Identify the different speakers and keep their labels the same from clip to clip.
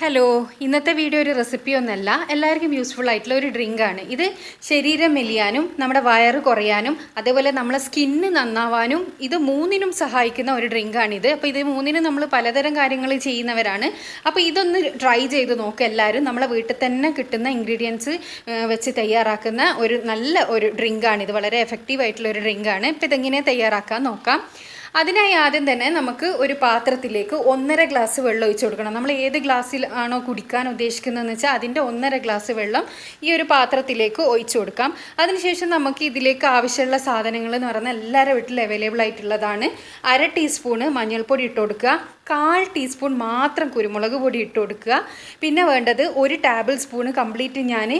Speaker 1: Hello, ഇന്നത്തെ video ഒരു recipe ഒന്നല്ല, എല്ലാവർക്കും യൂസ്ഫുൾ ആയിട്ടുള്ള ഒരു ഡ്രിങ്കാണ് ഇത്. ശരീരം മെലിയാനും നമ്മുടെ വയറ് കുറയാനും അതേപോലെ നമ്മളെ സ്കിന്ന് നന്നാവാനും ഇത് മൂന്നിനും സഹായിക്കുന്ന ഒരു ഡ്രിങ്കാണിത്. അപ്പോൾ ഇത് മൂന്നിനും നമ്മൾ പലതരം കാര്യങ്ങൾ ചെയ്യുന്നവരാണ്. അപ്പോൾ ഇതൊന്ന് ട്രൈ ചെയ്ത് നോക്കുക എല്ലാവരും. നമ്മളെ വീട്ടിൽ തന്നെ കിട്ടുന്ന ഇൻഗ്രീഡിയൻസ് വെച്ച് തയ്യാറാക്കുന്ന ഒരു നല്ല ഒരു ഡ്രിങ്കാണിത്. വളരെ എഫക്റ്റീവ് ആയിട്ടുള്ള ഒരു ഡ്രിങ്കാണ്. ഇപ്പോൾ ഇതെങ്ങനെ തയ്യാറാക്കാൻ നോക്കാം. അതിനായി ആദ്യം തന്നെ നമുക്ക് ഒരു പാത്രത്തിലേക്ക് 1.5 ഗ്ലാസ് വെള്ളം ഒഴിച്ചു കൊടുക്കണം. നമ്മൾ ഏത് ഗ്ലാസ്സിൽ ആണോ കുടിക്കാൻ ഉദ്ദേശിക്കുന്നതെന്ന് വെച്ചാൽ അതിൻ്റെ 1.5 ഗ്ലാസ് വെള്ളം ഈ ഒരു പാത്രത്തിലേക്ക് ഒഴിച്ചു കൊടുക്കാം. അതിനുശേഷം നമുക്ക് ഇതിലേക്ക് ആവശ്യമുള്ള സാധനങ്ങൾ എന്ന് പറഞ്ഞാൽ എല്ലാവരുടെ വീട്ടിൽ അവൈലബിൾ ആയിട്ടുള്ളതാണ്. 1/2 ടീസ്പൂണ് മഞ്ഞൾപ്പൊടി ഇട്ട് കൊടുക്കുക, 1/4 ടീസ്പൂൺ മാത്രം കുരുമുളക് പൊടി ഇട്ട് കൊടുക്കുക. പിന്നെ വേണ്ടത് 1 ടേബിൾ സ്പൂണ് കംപ്ലീറ്റ് ഞാൻ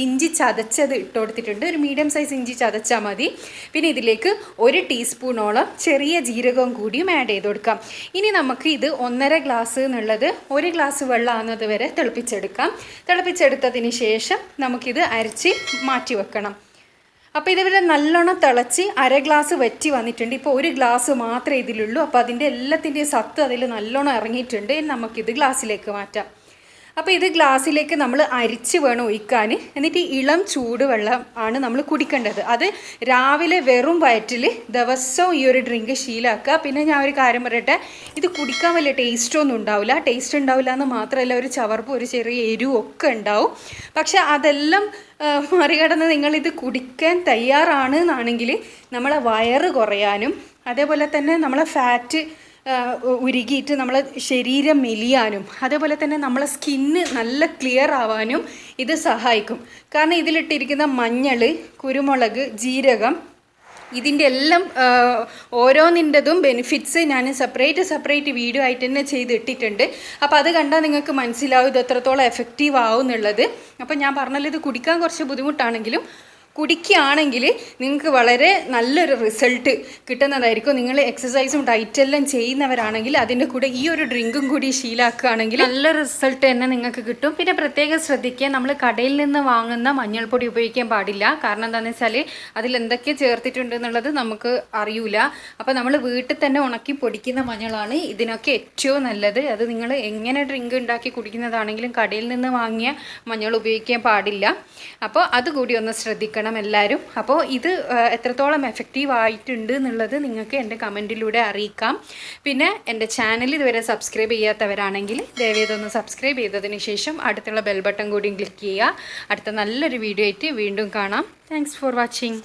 Speaker 1: ഇഞ്ചി ചതച്ചത് ഇട്ട് കൊടുത്തിട്ടുണ്ട്. ഒരു മീഡിയം സൈസ് ഇഞ്ചി ചതച്ചാൽ മതി. പിന്നെ ഇതിലേക്ക് 1 ടീസ്പൂണോളം ചെറിയ ജീരകവും കൂടിയും ആഡ് ചെയ്ത് കൊടുക്കാം. ഇനി നമുക്ക് ഇത് 1.5 ഗ്ലാസ് എന്നുള്ളത് 1 ഗ്ലാസ് വെള്ളമാകുന്നത് വരെ തിളപ്പിച്ചെടുക്കാം. തിളപ്പിച്ചെടുത്തതിന് ശേഷം നമുക്കിത് അരച്ച് മാറ്റി വെക്കണം. അപ്പോൾ ഇതിവിടെ നല്ലോണം തിളച്ച് 1/2 ഗ്ലാസ് വറ്റി വന്നിട്ടുണ്ട്. ഇപ്പോൾ 1 ഗ്ലാസ് മാത്രമേ ഇതിലുള്ളൂ. അപ്പോൾ അതിൻ്റെ എല്ലാത്തിൻ്റെയും സത്ത് അതിൽ നല്ലോണം ഇറങ്ങിയിട്ടുണ്ട്. നമുക്കിത് ഗ്ലാസ്സിലേക്ക് മാറ്റാം. അപ്പോൾ ഇത് ഗ്ലാസ്സിലേക്ക് നമ്മൾ അരിച്ച് വേണം ഒഴിക്കാൻ. എന്നിട്ട് ഇളം ചൂടുവെള്ളം ആണ് നമ്മൾ കുടിക്കേണ്ടത്. അത് രാവിലെ വെറും വയറ്റിൽ ദിവസവും ഈ ഒരു ഡ്രിങ്ക് ശീലമാക്കുക. പിന്നെ ഞാൻ ഒരു കാര്യം പറയട്ടെ, ഇത് കുടിക്കാൻ വലിയ ടേസ്റ്റൊന്നും ഉണ്ടാവില്ല. ടേസ്റ്റ് ഉണ്ടാവില്ല എന്ന് മാത്രമല്ല, ഒരു ചവർപ്പും ഒരു ചെറിയ എരിവും ഒക്കെ ഉണ്ടാവും. പക്ഷെ അതെല്ലാം മറികടന്ന് നിങ്ങളിത് കുടിക്കാൻ തയ്യാറാണ് എന്നാണെങ്കിൽ നമ്മളെ വയറ് കുറയാനും അതേപോലെ തന്നെ നമ്മളെ ഫാറ്റ് ഉരുകിയിട്ട് നമ്മളെ ശരീരം മെലിയാനും അതേപോലെ തന്നെ നമ്മളെ സ്കിന്ന് നല്ല ക്ലിയർ ആവാനും ഇത് സഹായിക്കും. കാരണം ഇതിലിട്ടിരിക്കുന്ന മഞ്ഞൾ, കുരുമുളക്, ജീരകം, ഇതിൻ്റെ എല്ലാം ഓരോന്നിൻ്റെതും ബെനിഫിറ്റ്സ് ഞാൻ സെപ്പറേറ്റ് വീഡിയോ ആയിട്ട് തന്നെ ചെയ്തിട്ടിട്ടുണ്ട്. അപ്പോൾ അത് കണ്ടാൽ നിങ്ങൾക്ക് മനസ്സിലാവും ഇത് എത്രത്തോളം എഫക്റ്റീവ് ആവും എന്നുള്ളത്. അപ്പോൾ ഞാൻ പറഞ്ഞാൽ ഇത് കുടിക്കാൻ കുറച്ച് ബുദ്ധിമുട്ടാണെങ്കിലും കുടിക്കുകയാണെങ്കിൽ നിങ്ങൾക്ക് വളരെ നല്ലൊരു റിസൾട്ട് കിട്ടുന്നതായിരിക്കും. നിങ്ങൾ എക്സസൈസും ഡയറ്റെല്ലാം ചെയ്യുന്നവരാണെങ്കിൽ അതിൻ്റെ കൂടെ ഈ ഒരു ഡ്രിങ്കും കൂടി ശീലമാക്കുകയാണെങ്കിൽ നല്ല റിസൾട്ട് തന്നെ നിങ്ങൾക്ക് കിട്ടും. പിന്നെ പ്രത്യേകം ശ്രദ്ധിക്കുക, നമ്മൾ കടയിൽ നിന്ന് വാങ്ങുന്ന മഞ്ഞൾപ്പൊടി ഉപയോഗിക്കാൻ പാടില്ല. കാരണം എന്താണെന്ന് വെച്ചാൽ അതിൽ എന്തൊക്കെ ചേർത്തിട്ടുണ്ട് എന്നുള്ളത് നമുക്ക് അറിയില്ല. അപ്പോൾ നമ്മൾ വീട്ടിൽ തന്നെ ഉണക്കി പൊടിക്കുന്ന മഞ്ഞളാണ് ഇതിനൊക്കെ ഏറ്റവും നല്ലത്. അത് നിങ്ങൾ എങ്ങനെ ഡ്രിങ്ക് ഉണ്ടാക്കി കുടിക്കുന്നതാണെങ്കിലും കടയിൽ നിന്ന് വാങ്ങിയ മഞ്ഞൾ ഉപയോഗിക്കാൻ പാടില്ല. അപ്പോൾ അതുകൂടി ഒന്ന് ശ്രദ്ധിക്കണം എല്ലാവരും. അപ്പോൾ ഇത് എത്രത്തോളം എഫക്റ്റീവ് ആയിട്ടുണ്ട് എന്നുള്ളത് നിങ്ങൾക്ക് എൻ്റെ കമൻറ്റിലൂടെ അറിയിക്കാം. പിന്നെ എൻ്റെ ചാനൽ ഇതുവരെ സബ്സ്ക്രൈബ് ചെയ്യാത്തവരാണെങ്കിൽ ദയവേതൊന്ന് സബ്സ്ക്രൈബ് ചെയ്തതിന് ശേഷം അടുത്തുള്ള ബെൽ ബട്ടൺ കൂടിയും ക്ലിക്ക് ചെയ്യുക. അടുത്ത നല്ലൊരു വീഡിയോ ആയിട്ട് വീണ്ടും കാണാം. Thanks for watching.